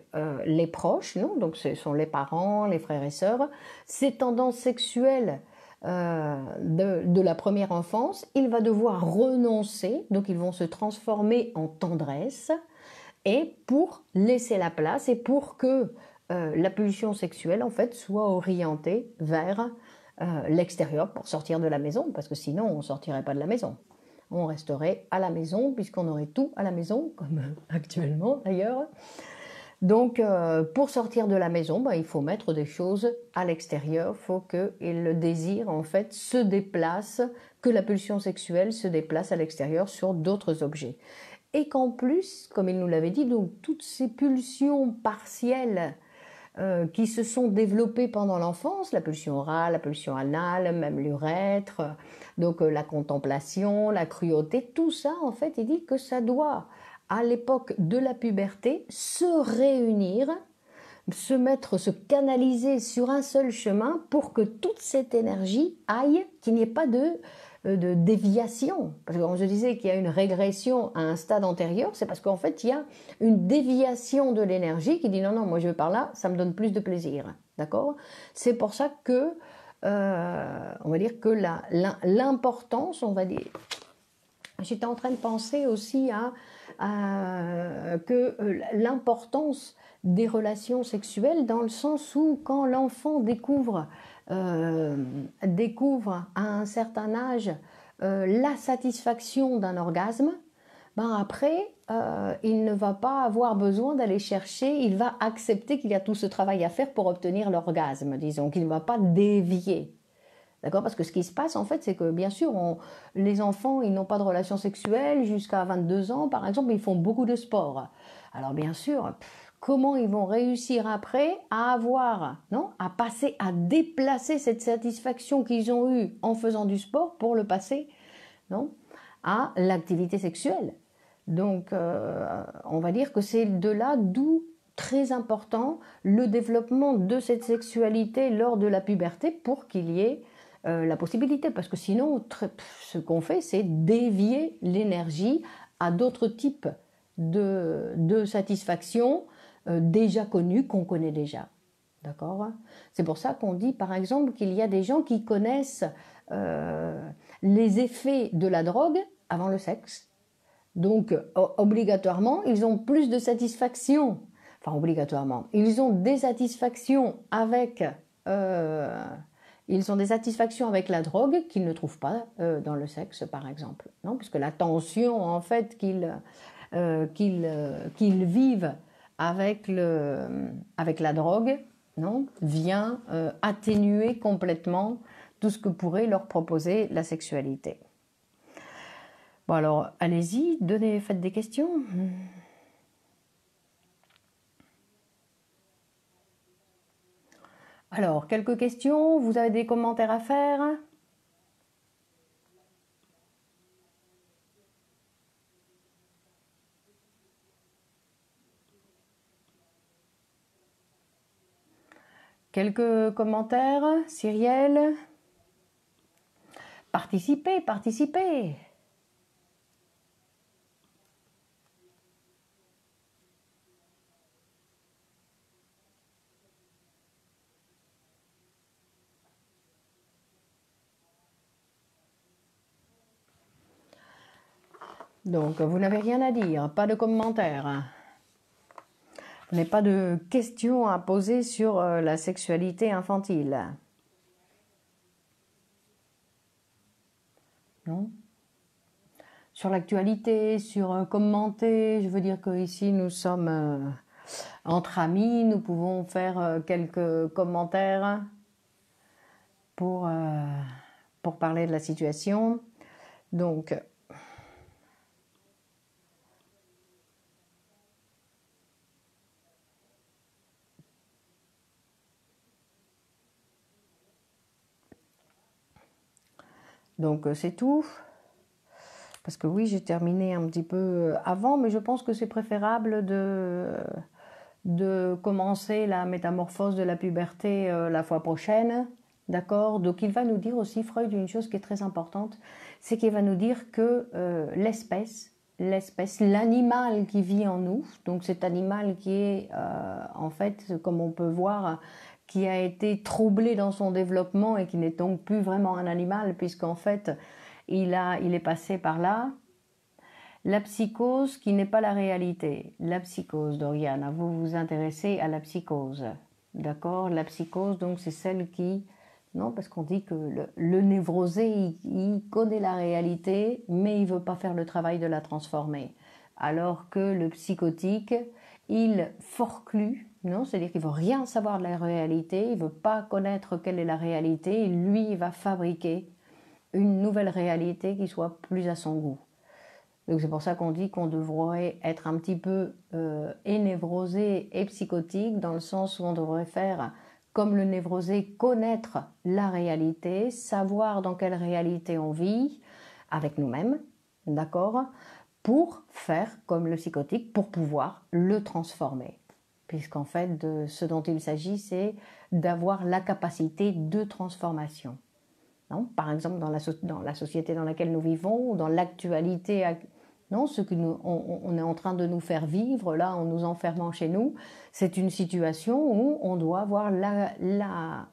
les proches, non, donc ce sont les parents, les frères et sœurs, ces tendances sexuelles de la première enfance, il va devoir renoncer, donc ils vont se transformer en tendresse, et pour laisser la place et pour que la pulsion sexuelle en fait soit orientée vers l'extérieur pour sortir de la maison, parce que sinon on ne sortirait pas de la maison. On resterait à la maison puisqu'on aurait tout à la maison, comme actuellement d'ailleurs. Donc, pour sortir de la maison, ben, il faut mettre des choses à l'extérieur. Il faut que le désir, en fait, se déplace, que la pulsion sexuelle se déplace à l'extérieur sur d'autres objets. Et qu'en plus, comme il nous l'avait dit, donc toutes ces pulsions partielles qui se sont développées pendant l'enfance, la pulsion orale, la pulsion anale, même l'urètre, donc la contemplation, la cruauté, tout ça, en fait, il dit que ça doit, à l'époque de la puberté, se réunir, se canaliser sur un seul chemin pour que toute cette énergie aille, qu'il n'y ait pas de déviation. Parce que quand je disais qu'il y a une régression à un stade antérieur, c'est parce qu'en fait, il y a une déviation de l'énergie qui dit non, non, moi je vais par là, ça me donne plus de plaisir. D'accord? C'est pour ça que, on va dire que l'importance, on va dire, j'étais en train de penser aussi que l'importance des relations sexuelles, dans le sens où quand l'enfant découvre à un certain âge la satisfaction d'un orgasme, ben après il ne va pas avoir besoin d'aller chercher, il va accepter qu'il y a tout ce travail à faire pour obtenir l'orgasme, disons, qu'il ne va pas dévier. D'accord? Parce que ce qui se passe, en fait, c'est que, bien sûr, les enfants, ils n'ont pas de relations sexuelles jusqu'à 22 ans, par exemple, mais ils font beaucoup de sport. Alors, bien sûr, comment ils vont réussir après à avoir, non, à passer, à déplacer cette satisfaction qu'ils ont eue en faisant du sport pour le passer, non, à l'activité sexuelle. Donc, on va dire que c'est de là d'où très important le développement de cette sexualité lors de la puberté pour qu'il y ait la possibilité, parce que sinon, ce qu'on fait, c'est dévier l'énergie à d'autres types de satisfaction déjà connue, qu'on connaît déjà. D'accord? C'est pour ça qu'on dit, par exemple, qu'il y a des gens qui connaissent les effets de la drogue avant le sexe. Donc, obligatoirement, ils ont plus de satisfaction. Enfin, obligatoirement. Ils ont des satisfactions avec... ils ont des satisfactions avec la drogue qu'ils ne trouvent pas dans le sexe, par exemple. Non, puisque la tension, en fait, qu'ils vivent avec la drogue, non, vient atténuer complètement tout ce que pourrait leur proposer la sexualité. Bon alors, allez-y, faites des questions. Alors, quelques questions, vous avez des commentaires à faire? Quelques commentaires, Cyrielle? Participez, participez! Donc, vous n'avez rien à dire, pas de commentaires. Vous n'avez pas de questions à poser sur la sexualité infantile. Non? Sur l'actualité, sur commenter, je veux dire qu'ici nous sommes entre amis, nous pouvons faire quelques commentaires pour parler de la situation. Donc, c'est tout. Parce que oui, j'ai terminé un petit peu avant, mais je pense que c'est préférable de commencer la métamorphose de la puberté la fois prochaine. D'accord? Donc il va nous dire aussi, Freud, une chose qui est très importante, c'est qu'il va nous dire que l'espèce, l'animal qui vit en nous, donc cet animal qui est en fait, comme on peut voir, qui a été troublé dans son développement et qui n'est donc plus vraiment un animal, puisqu'en fait, il est passé par là. La psychose qui n'est pas la réalité. La psychose, Doriane, vous vous intéressez à la psychose. D'accord? La psychose, donc, c'est celle qui... Non, parce qu'on dit que le névrosé, il connaît la réalité, mais il ne veut pas faire le travail de la transformer. Alors que le psychotique, il forclue, non? C'est-à-dire qu'il ne veut rien savoir de la réalité, il ne veut pas connaître quelle est la réalité, et lui, il va fabriquer une nouvelle réalité qui soit plus à son goût. Donc c'est pour ça qu'on dit qu'on devrait être un petit peu névrosé et psychotique, dans le sens où on devrait faire comme le névrosé, connaître la réalité, savoir dans quelle réalité on vit avec nous-mêmes, d'accord, pour faire comme le psychotique, pour pouvoir le transformer. Puisqu'en fait, ce dont il s'agit, c'est d'avoir la capacité de transformation. Non, par exemple, dans la société dans laquelle nous vivons, ou dans l'actualité, non, ce que on est en train de nous faire vivre, là, en nous enfermant chez nous, c'est une situation où on doit avoir la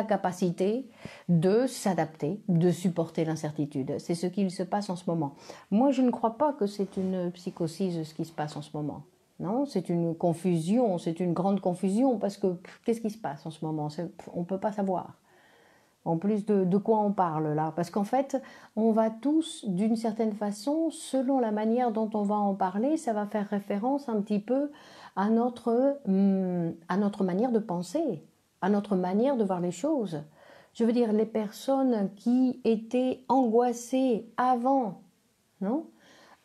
capacité de s'adapter, de supporter l'incertitude. C'est ce qu'il se passe en ce moment. Moi, je ne crois pas que c'est une psychosis ce qui se passe en ce moment. Non, c'est une confusion, c'est une grande confusion, parce que qu'est-ce qui se passe en ce moment? On ne peut pas savoir. En plus de quoi on parle là? Parce qu'en fait, on va tous, d'une certaine façon, selon la manière dont on va en parler, ça va faire référence un petit peu à notre manière de penser, à notre manière de voir les choses. Je veux dire, les personnes qui étaient angoissées avant, non?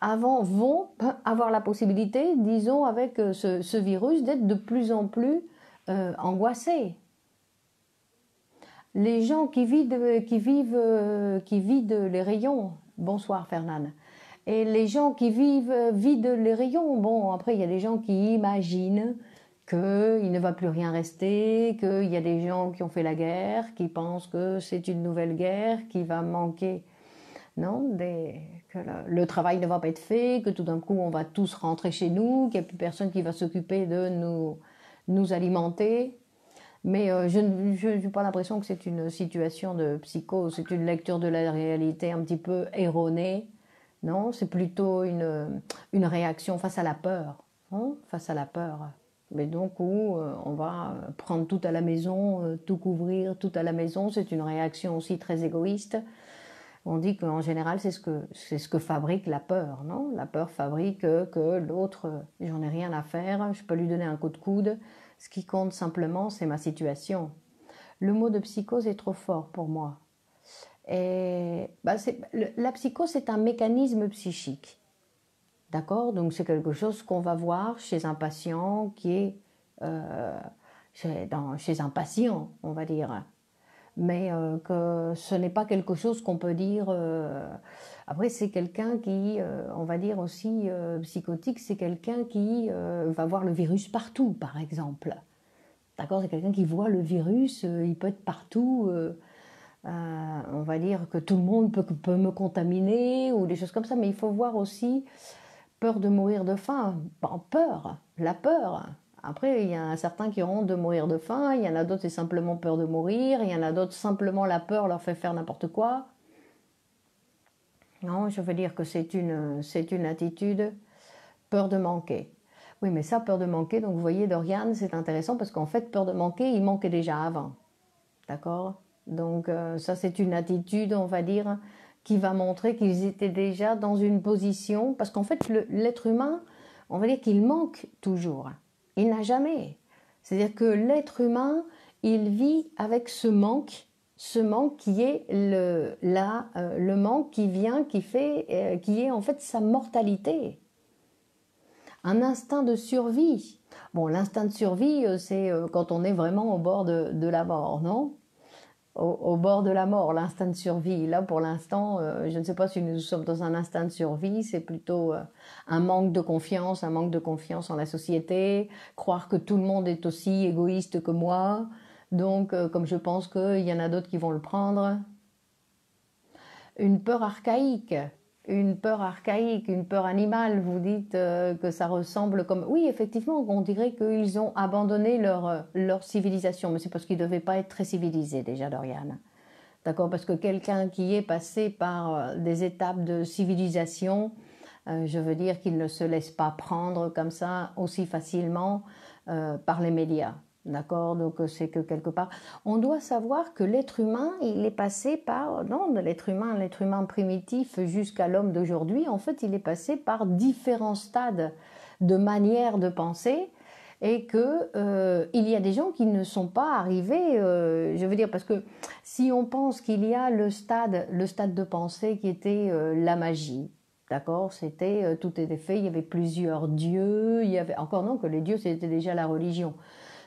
Avant vont avoir la possibilité, disons, avec ce virus, d'être de plus en plus angoissées. Les gens qui vident les rayons, bonsoir Fernande, et les gens qui vident les rayons, bon, après il y a des gens qui imaginent qu'il ne va plus rien rester, qu'il y a des gens qui ont fait la guerre, qui pensent que c'est une nouvelle guerre, qui va manquer non, que le travail ne va pas être fait, que tout d'un coup on va tous rentrer chez nous, qu'il n'y a plus personne qui va s'occuper de nous alimenter. Mais je n'ai pas l'impression que c'est une situation de psychose, c'est une lecture de la réalité un petit peu erronée. Non, c'est plutôt une réaction face à la peur, hein, face à la peur. Mais donc où on va prendre tout à la maison, tout couvrir, tout à la maison, c'est une réaction aussi très égoïste. On dit qu'en général, c'est ce que fabrique la peur, non? La peur fabrique que l'autre, j'en ai rien à faire, je peux lui donner un coup de coude. Ce qui compte simplement, c'est ma situation. Le mot de psychose est trop fort pour moi. Et la psychose, c'est un mécanisme psychique. D'accord? Donc c'est quelque chose qu'on va voir chez un patient qui est chez un patient, on va dire. Mais que ce n'est pas quelque chose qu'on peut dire. Après, c'est quelqu'un qui, on va dire aussi psychotique, c'est quelqu'un qui va voir le virus partout, par exemple. D'accord? C'est quelqu'un qui voit le virus, il peut être partout. On va dire que tout le monde peut me contaminer ou des choses comme ça, mais il faut voir aussi peur de mourir de faim. Peur, la peur. Après, il y en a certains qui auront honte de mourir de faim, il y en a d'autres c'est simplement peur de mourir, il y en a d'autres simplement la peur leur fait faire n'importe quoi. Non, je veux dire que c'est une attitude, peur de manquer. Oui, mais ça, peur de manquer, donc vous voyez, Dorian, c'est intéressant parce qu'en fait, peur de manquer, il manquait déjà avant. D'accord? Donc ça, c'est une attitude, on va dire, qui va montrer qu'ils étaient déjà dans une position, parce qu'en fait, l'être humain, on va dire qu'il manque toujours. Il n'a jamais. C'est-à-dire que l'être humain, il vit avec ce manque qui est le manque qui vient, qui est en fait sa mortalité. Un instinct de survie. Bon, l'instinct de survie, c'est quand on est vraiment au bord de la mort, non? Au bord de la mort, l'instinct de survie. Là, pour l'instant, je ne sais pas si nous sommes dans un instinct de survie, c'est plutôt un manque de confiance en la société, croire que tout le monde est aussi égoïste que moi. Donc, comme je pense qu'il y en a d'autres qui vont le prendre, une peur archaïque, une peur animale. Vous dites que ça ressemble comme... Oui, effectivement, on dirait qu'ils ont abandonné leur civilisation, mais c'est parce qu'ils ne devaient pas être très civilisés déjà, Dorian. D'accord? Parce que quelqu'un qui est passé par des étapes de civilisation, je veux dire qu'il ne se laisse pas prendre comme ça aussi facilement par les médias. D'accord? Donc c'est que quelque part, on doit savoir que l'être humain, il est passé par, non, l'être humain primitif jusqu'à l'homme d'aujourd'hui, en fait, il est passé par différents stades de manière de penser et que il y a des gens qui ne sont pas arrivés, je veux dire, parce que si on pense qu'il y a le stade de pensée qui était la magie, d'accord, c'était tout était fait, il y avait plusieurs dieux, il y avait encore non que les dieux c'était déjà la religion.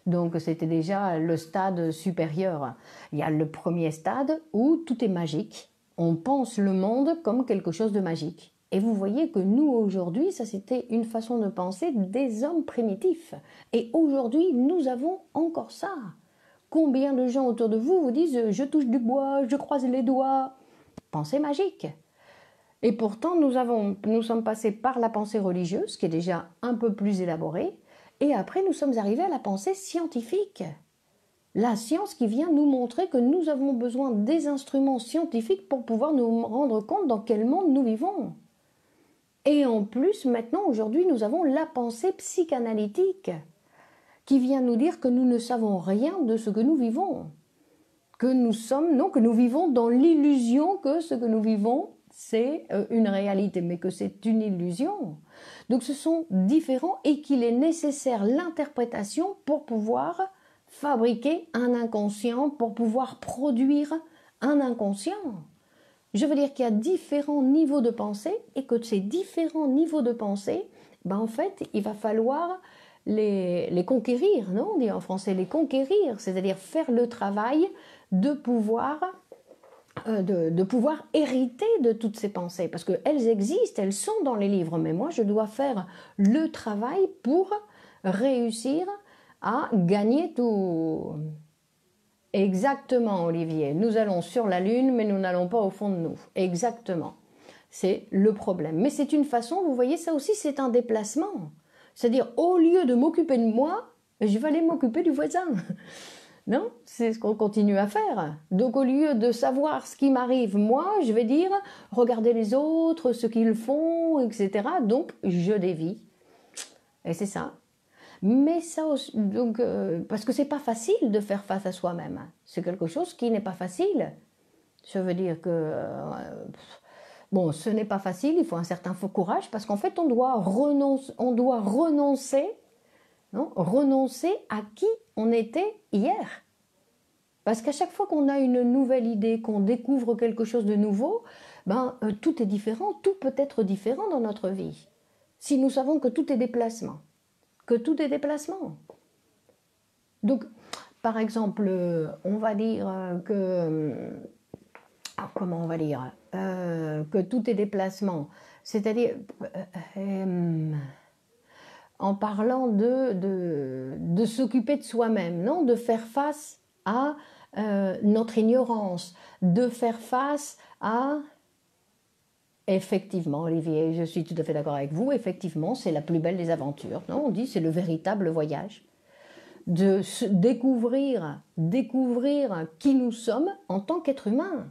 Donc c'était déjà le stade supérieur. Il y a le premier stade où tout est magique. On pense le monde comme quelque chose de magique. Et vous voyez que nous aujourd'hui, ça c'était une façon de penser des hommes primitifs. Et aujourd'hui, nous avons encore ça. Combien de gens autour de vous vous disent « je touche du bois, je croise les doigts ». Pensée magique. Et pourtant, nous sommes passés par la pensée religieuse, qui est déjà un peu plus élaborée, et après nous sommes arrivés à la pensée scientifique. La science qui vient nous montrer que nous avons besoin des instruments scientifiques pour pouvoir nous rendre compte dans quel monde nous vivons. Et en plus, maintenant, aujourd'hui, nous avons la pensée psychanalytique, qui vient nous dire que nous ne savons rien de ce que nous vivons. Que nous vivons dans l'illusion que ce que nous vivons, c'est une réalité, mais que c'est une illusion. Donc ce sont différents et qu'il est nécessaire l'interprétation pour pouvoir fabriquer un inconscient, pour pouvoir produire un inconscient. Je veux dire qu'il y a différents niveaux de pensée et que ces différents niveaux de pensée, en fait, il va falloir les conquérir, non? On dit en français les conquérir, c'est-à-dire faire le travail de pouvoir hériter de toutes ces pensées, parce qu'elles existent, elles sont dans les livres, mais moi je dois faire le travail pour réussir à gagner tout. Exactement, Olivier, nous allons sur la Lune, mais nous n'allons pas au fond de nous. Exactement. c'est le problème. Mais c'est une façon, vous voyez, ça aussi c'est un déplacement. C'est-à-dire, au lieu de m'occuper de moi, je vais aller m'occuper du voisin. Non, c'est ce qu'on continue à faire. Donc au lieu de savoir ce qui m'arrive moi, je vais dire, regardez les autres, ce qu'ils font, etc. Donc je dévie. Et c'est ça. Mais ça aussi, donc, parce que c'est pas facile de faire face à soi-même. C'est quelque chose qui n'est pas facile. Je veux dire que, bon, ce n'est pas facile, il faut un certain courage, parce qu'en fait, on doit renoncer, non, renoncer à qui on était hier. Parce qu'à chaque fois qu'on a une nouvelle idée, qu'on découvre quelque chose de nouveau, ben, tout est différent, tout peut être différent dans notre vie. Si nous savons que tout est déplacement. Que tout est déplacement. Donc, par exemple, on va dire que... comment on va dire que tout est déplacement. C'est-à-dire, en parlant de s'occuper de soi-même, non, de faire face à notre ignorance, de faire face à... Effectivement, Olivier, je suis tout à fait d'accord avec vous. Effectivement, c'est la plus belle des aventures. Non, on dit c'est le véritable voyage. De découvrir qui nous sommes en tant qu'être humain.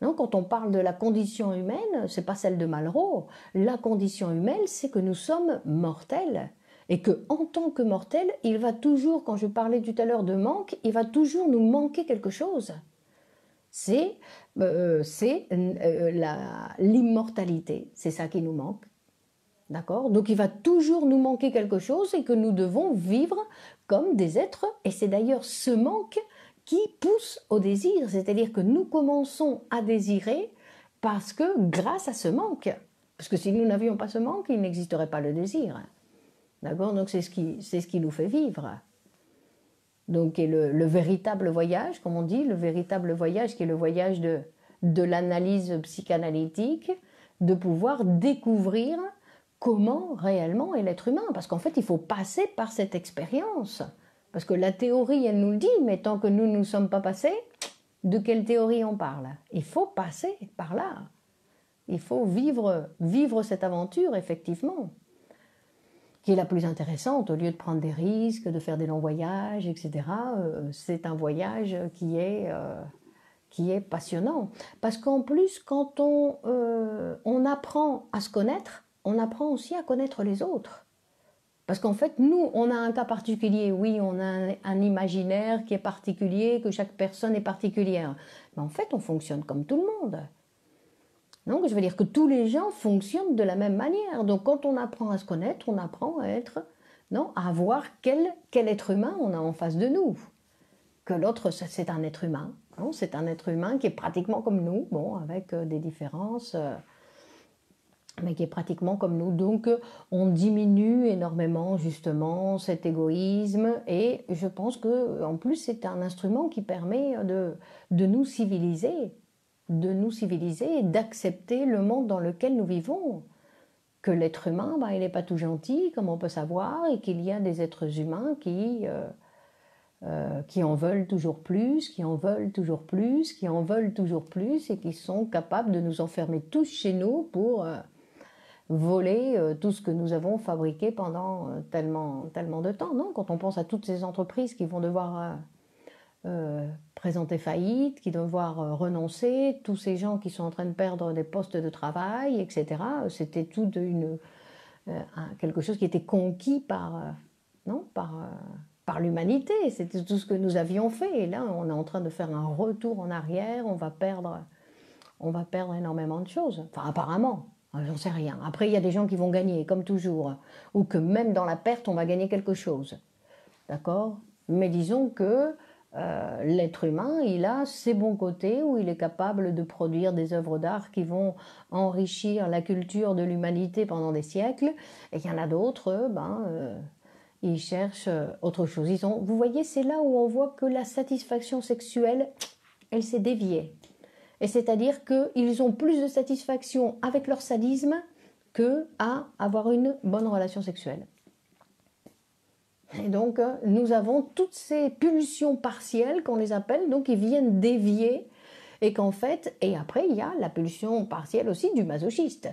Non, quand on parle de la condition humaine, c'est pas celle de Malraux. La condition humaine, c'est que nous sommes mortels. Et que en tant que mortels, il va toujours, quand je parlais tout à l'heure de manque, il va toujours nous manquer quelque chose. C'est l'immortalité, c'est ça qui nous manque. D'accord? Donc il va toujours nous manquer quelque chose et que nous devons vivre comme des êtres. Et c'est d'ailleurs ce manque qui pousse au désir. C'est-à-dire que nous commençons à désirer parce que grâce à ce manque. Parce que si nous n'avions pas ce manque, il n'existerait pas le désir. D'accord? Donc c'est ce qui nous fait vivre. Donc, et le véritable voyage, comme on dit, le véritable voyage qui est le voyage de l'analyse psychanalytique, de pouvoir découvrir comment réellement est l'être humain. Parce qu'en fait, il faut passer par cette expérience. Parce que la théorie, elle nous le dit, mais tant que nous ne sommes pas passés, de quelle théorie on parle? Il faut passer par là. Il faut vivre cette aventure, effectivement, qui est la plus intéressante, au lieu de prendre des risques, de faire des longs voyages, etc. C'est un voyage qui est passionnant. Parce qu'en plus, quand on apprend à se connaître, on apprend aussi à connaître les autres. Parce qu'en fait, nous, on a un cas particulier. Oui, on a un imaginaire qui est particulier, que chaque personne est particulière. Mais en fait, on fonctionne comme tout le monde. Donc, je veux dire que tous les gens fonctionnent de la même manière. Donc, quand on apprend à se connaître, on apprend à être, non, à voir quel être humain on a en face de nous. Que l'autre, c'est un être humain. Non, c'est un être humain qui est pratiquement comme nous, bon, avec des différences, mais qui est pratiquement comme nous. Donc, on diminue énormément, justement, cet égoïsme. Et je pense qu'en plus, c'est un instrument qui permet de nous civiliser. De nous civiliser et d'accepter le monde dans lequel nous vivons. Que l'être humain, ben, il n'est pas tout gentil, comme on peut savoir, et qu'il y a des êtres humains qui en veulent toujours plus, qui en veulent toujours plus, qui en veulent toujours plus, et qui sont capables de nous enfermer tous chez nous pour voler tout ce que nous avons fabriqué pendant tellement de temps. Non, quand on pense à toutes ces entreprises qui vont devoir... présenter faillite, qui doivent devoir renoncer, tous ces gens qui sont en train de perdre des postes de travail, etc. C'était tout quelque chose qui était conquis par l'humanité. C'était tout ce que nous avions fait. Et là, on est en train de faire un retour en arrière. On va perdre énormément de choses. Enfin, apparemment. J'en sais rien. Après, il y a des gens qui vont gagner, comme toujours. Ou que même dans la perte, on va gagner quelque chose. D'accord? Mais disons que l'être humain, il a ses bons côtés où il est capable de produire des œuvres d'art qui vont enrichir la culture de l'humanité pendant des siècles. Et il y en a d'autres, ils cherchent autre chose. Vous voyez, c'est là où on voit que la satisfaction sexuelle, elle s'est déviée. Et c'est-à-dire qu'ils ont plus de satisfaction avec leur sadisme qu'à avoir une bonne relation sexuelle. Et donc, nous avons toutes ces pulsions partielles, qu'on les appelle, donc qui viennent dévier et qu'en fait, et après il y a la pulsion partielle aussi du masochiste,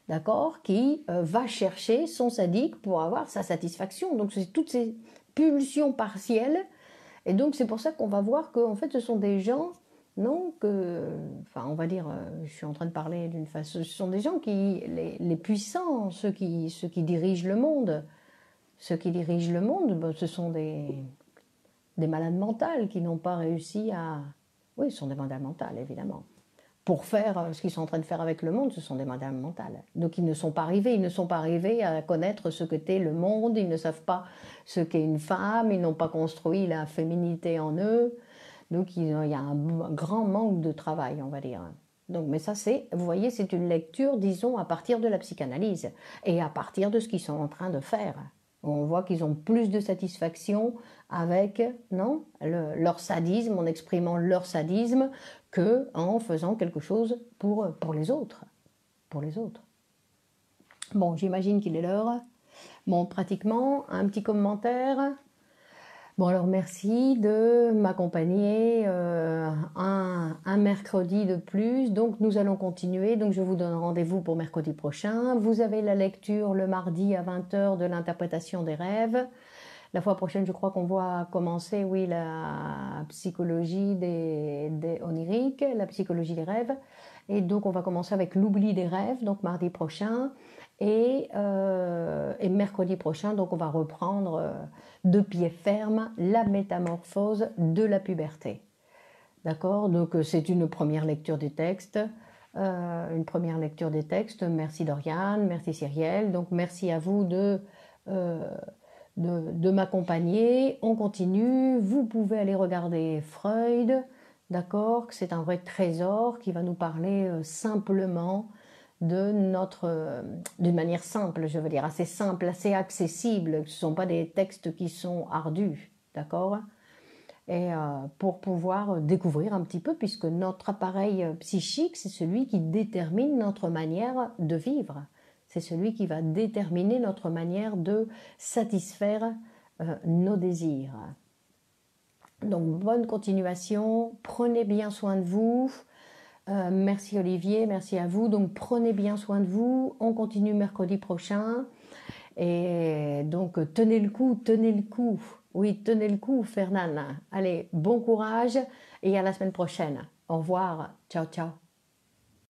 d'accord, qui va chercher son sadique pour avoir sa satisfaction. Donc c'est toutes ces pulsions partielles, et donc c'est pour ça qu'on va voir qu'en fait ce sont des gens, non, enfin on va dire, je suis en train de parler d'une façon, ce sont des gens qui, les puissants, ceux qui dirigent le monde, ben, ce sont des malades mentales qui n'ont pas réussi à... Oui, ce sont des malades mentales, évidemment. Pour faire ce qu'ils sont en train de faire avec le monde, ce sont des malades mentales. Donc ils ne sont pas arrivés à connaître ce que qu'est le monde, ils ne savent pas ce qu'est une femme, ils n'ont pas construit la féminité en eux. Donc il y a un grand manque de travail, on va dire. Donc, mais ça, vous voyez, c'est une lecture, disons, à partir de la psychanalyse et à partir de ce qu'ils sont en train de faire. On voit qu'ils ont plus de satisfaction avec, non, leur sadisme, en exprimant leur sadisme, que en faisant quelque chose pour les autres. Pour les autres. Bon, j'imagine qu'il est l'heure. Bon, pratiquement, un petit commentaire. Bon, alors merci de m'accompagner un mercredi de plus. Donc, nous allons continuer. Donc, je vous donne rendez-vous pour mercredi prochain. Vous avez la lecture le mardi à 20 h de l'interprétation des rêves. La fois prochaine, je crois qu'on va commencer, oui, la psychologie des oniriques, la psychologie des rêves. Et donc, on va commencer avec l'oubli des rêves, donc mardi prochain. Et mercredi prochain, donc on va reprendre de pied ferme la métamorphose de la puberté. D'accord? Donc c'est une première lecture des textes. Merci Doriane, merci Cyrielle. Donc merci à vous de m'accompagner. On continue. Vous pouvez aller regarder Freud. D'accord? C'est un vrai trésor qui va nous parler simplement d'une manière simple, je veux dire, assez simple, assez accessible. Ce ne sont pas des textes qui sont ardus, d'accord? Et pour pouvoir découvrir un petit peu, puisque notre appareil psychique, c'est celui qui détermine notre manière de vivre. C'est celui qui va déterminer notre manière de satisfaire nos désirs. Donc, bonne continuation, prenez bien soin de vous. Merci Olivier, merci à vous. Donc prenez bien soin de vous. On continue mercredi prochain. Et donc tenez le coup, tenez le coup. Oui, tenez le coup, Fernand. Allez, bon courage et à la semaine prochaine. Au revoir. Ciao, ciao.